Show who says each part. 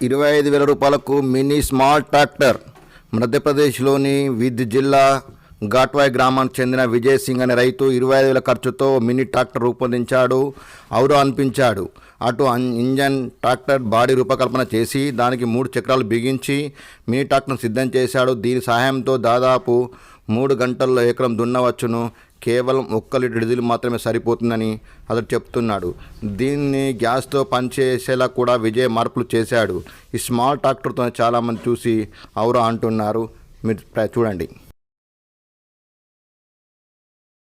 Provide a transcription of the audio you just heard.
Speaker 1: 25,000 రూపాయలకు mini small tractor. మధ్యప్రదేశ్లోని విద్ జిల్లా ఘాట్వాయ్ గ్రామానికి చెందిన విజయ్ సింగ్ అనే రైతు 25,000 ఖర్చుతో మినీ ట్రాక్టర్ రూపొందించాడు. ఔరా అనిపించాడు. అటు ఇంజన్, ట్రాక్టర్ బాడీ రూపకల్పన చేసి దానికి 3 చక్రాలు బిగించి మినీ ట్రాక్టర్ను సిద్ధం చేశాడు. దీని సహాయంతో దాదాపు 3 గంటల్లో ఎకరం దున్నవచ్చును. కేవలం 1 లీటర్ డీజిల్ మాత్రమే సరిపోతుందని అతడు చెప్తున్నాడు. దీన్ని గ్యాస్తో పనిచేసేలా కూడా విజయ్ మార్పులు చేశాడు. ఈ స్మాల్ ట్రాక్టర్తో చాలామంది చూసి ఔరా అంటున్నారు. మీరు చూడండి.